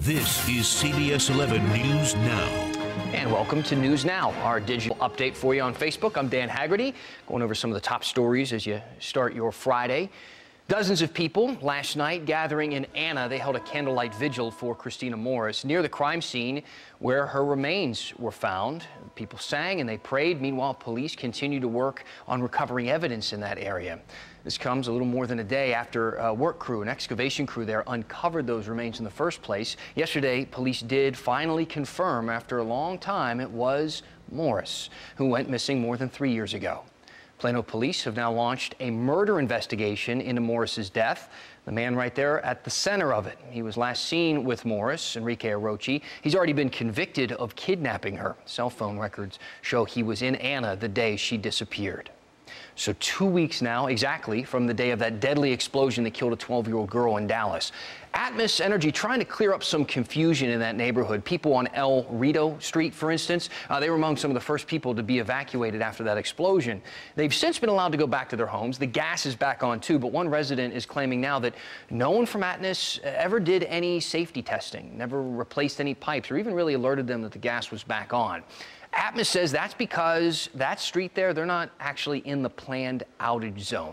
This is CBS 11 News Now. And welcome to News Now, our digital update for you on Facebook. I'm Dan Haggerty, going over some of the top stories as you start your Friday. Dozens of people last night gathering in Anna. They held a candlelight vigil for Christina Morris near the crime scene where her remains were found. People sang and they prayed. Meanwhile, police continue to work on recovering evidence in that area. This comes a little more than a day after a work crew, an excavation crew there, uncovered those remains in the first place. Yesterday, police did finally confirm after a long time it was Morris, who went missing more than 3 years ago. Plano police have now launched a murder investigation into Morris's death. The man right there at the center of it. He was last seen with Morris, Enrique Arochi. He's already been convicted of kidnapping her. Cell phone records show he was in Anna the day she disappeared. So 2 weeks now, exactly, from the day of that deadly explosion that killed a 12-year-old girl in Dallas. Atmos Energy trying to clear up some confusion in that neighborhood. People on El Rito Street, for instance, they were among some of the first people to be evacuated after that explosion. They've since been allowed to go back to their homes. The gas is back on, too, but one resident is claiming now that no one from Atmos ever did any safety testing, never replaced any pipes, or even really alerted them that the gas was back on. Atmos says that's because that street there, they're not actually in the planned outage zone.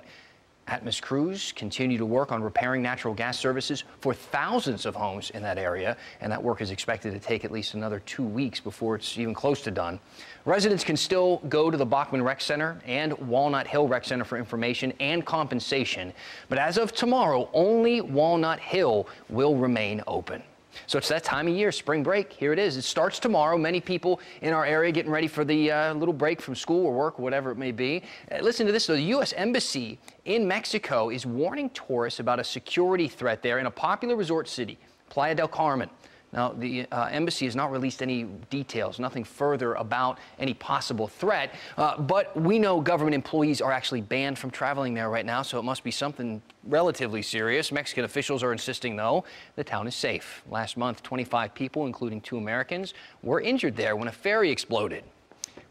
Atmos crews continue to work on repairing natural gas services for thousands of homes in that area, and that work is expected to take at least another 2 weeks before it's even close to done. Residents can still go to the Bachman Rec Center and Walnut Hill Rec Center for information and compensation, but as of tomorrow, only Walnut Hill will remain open. So it's that time of year, spring break. Here it is. It starts tomorrow. Many people in our area getting ready for the little break from school or work, whatever it may be. Listen to this, though. The U.S. Embassy in Mexico is warning tourists about a security threat there in a popular resort city, Playa del Carmen. Now, the embassy has not released any details, nothing further about any possible threat, but we know government employees are actually banned from traveling there right now, so it must be something relatively serious. Mexican officials are insisting, though, the town is safe. Last month, 25 people, including 2 Americans, were injured there when a ferry exploded.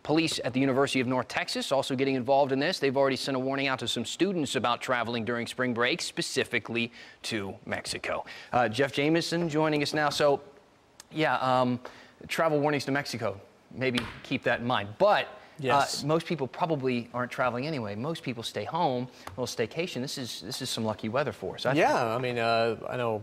Police at the University of North Texas also getting involved in this. They've already sent a warning out to some students about traveling during spring break, specifically to Mexico. Jeff Jamison joining us now. So, yeah, travel warnings to Mexico. Maybe keep that in mind. But yes, most people probably aren't traveling anyway. Most people stay home, a little staycation. This is some lucky weather for us. Yeah, I mean, I know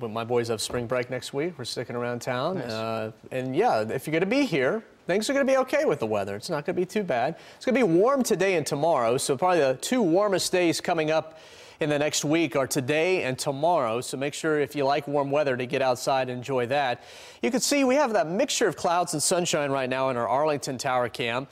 my boys have spring break next week. We're sticking around town. Nice. And yeah, if you're going to be here, things are going to be okay with the weather. It's not going to be too bad. It's going to be warm today and tomorrow, so probably the 2 warmest days coming up in the next week are today and tomorrow, so make sure if you like warm weather to get outside and enjoy that. You can see we have that mixture of clouds and sunshine right now in our Arlington Tower cam.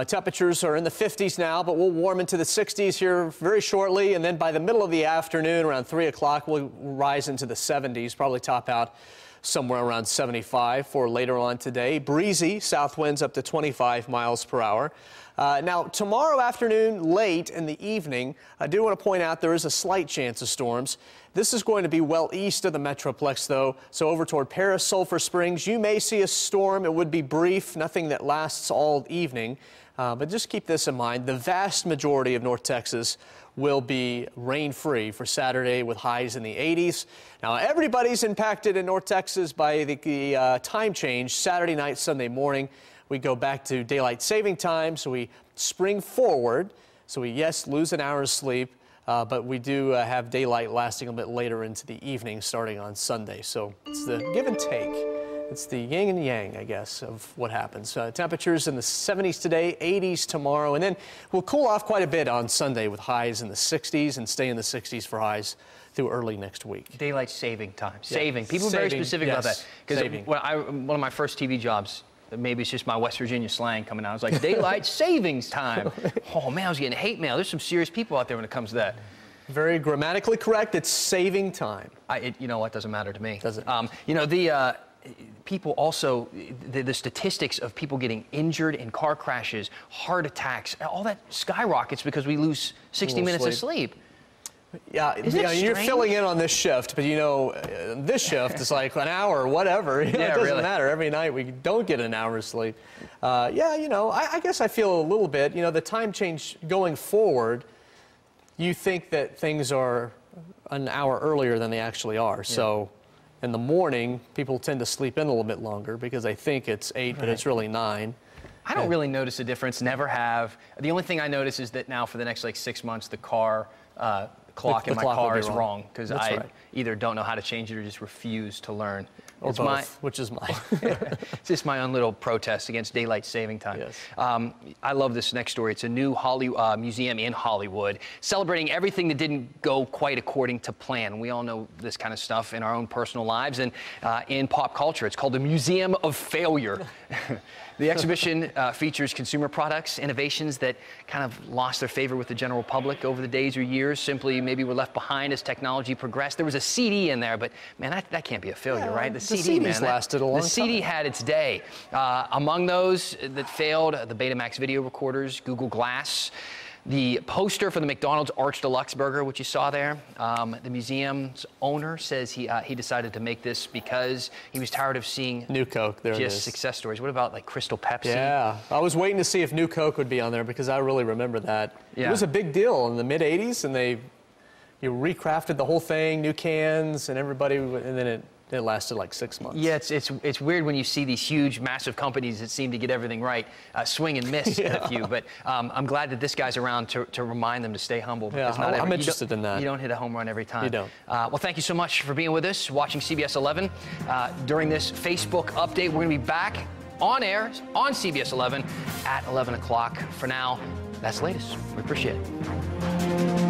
Temperatures are in the 50s now, but we'll warm into the 60s here very shortly, and then by the middle of the afternoon, around 3 o'clock, we'll rise into the 70s, probably top out somewhere around 75 for later on today. Breezy, south winds up to 25 miles per hour. Now, tomorrow afternoon, late in the evening, I do want to point out there is a slight chance of storms. This is going to be well east of the Metroplex, though, so over toward Paris, Sulphur Springs, you may see a storm. It would be brief, nothing that lasts all evening. But just keep this in mind. The vast majority of North Texas will be rain-free for Saturday with highs in the 80s. Now, everybody's impacted in North Texas by the time change Saturday night, Sunday morning. We go back to daylight saving time, so we spring forward. So we, yes, lose an hour's sleep, but we do have daylight lasting a bit later into the evening starting on Sunday. So it's the give and take. It's the yin and yang, I guess, of what happens. Temperatures in the 70s today, 80s tomorrow, and then we'll cool off quite a bit on Sunday with highs in the 60s and stay in the 60s for highs through early next week. Daylight saving time. Saving. People are very specific about that. Because one of my first TV jobs, maybe it's just my West Virginia slang coming out. It's like daylight savings time. Oh, man, I was getting hate mail. There's some serious people out there when it comes to that. Very grammatically correct. It's saving time. You know what? Doesn't matter to me. Does it? You know, people also, the statistics of people getting injured in car crashes, heart attacks, all that skyrockets because we lose 60 minutes of sleep. Yeah, you're filling in on this shift, but you know, this shift is like an hour or whatever. It doesn't matter. Every night we don't get an hour's sleep. Yeah, you know, I guess I feel a little bit, you know, the time change going forward, you think that things are an hour earlier than they actually are. Yeah. So in the morning, people tend to sleep in a little bit longer because they think it's 8, but it's really 9. I don't really notice a difference, never have. The only thing I notice is that now for the next like 6 months, the car clock in my car is wrong because I either don't know how to change it or just refuse to learn. Or it's both, which is mine. It's just my own little protest against daylight saving time. Yes. I love this next story. It's a new museum in Hollywood celebrating everything that didn't go quite according to plan. We all know this kind of stuff in our own personal lives and in pop culture. It's called the Museum of Failure. The exhibition features consumer products, innovations that kind of lost their favor with the general public over the days or years, simply maybe were left behind as technology progressed. There was a CD in there, but man, that can't be a failure, right? The CD, man, lasted a long time. The CD had its day. Among those that failed, the Betamax video recorders, Google Glass, the poster for the McDonald's Arch Deluxe Burger, which you saw there. The museum's owner says he decided to make this because he was tired of seeing New Coke. There just success stories. What about like Crystal Pepsi? Yeah, I was waiting to see if New Coke would be on there because I really remember that. Yeah. It was a big deal in the mid '80s, and you recrafted the whole thing, new cans, and everybody, and then it lasted like 6 months. Yeah, it's weird when you see these huge, massive companies that seem to get everything right, swing and miss at a few. But I'm glad that this guy's around to remind them to stay humble. Yeah, I'm interested in that. You don't hit a home run every time. You don't. Well, thank you so much for being with us, watching CBS 11. During this Facebook update, we're going to be back on air on CBS 11 at 11 o'clock. For now, that's the latest. We appreciate it.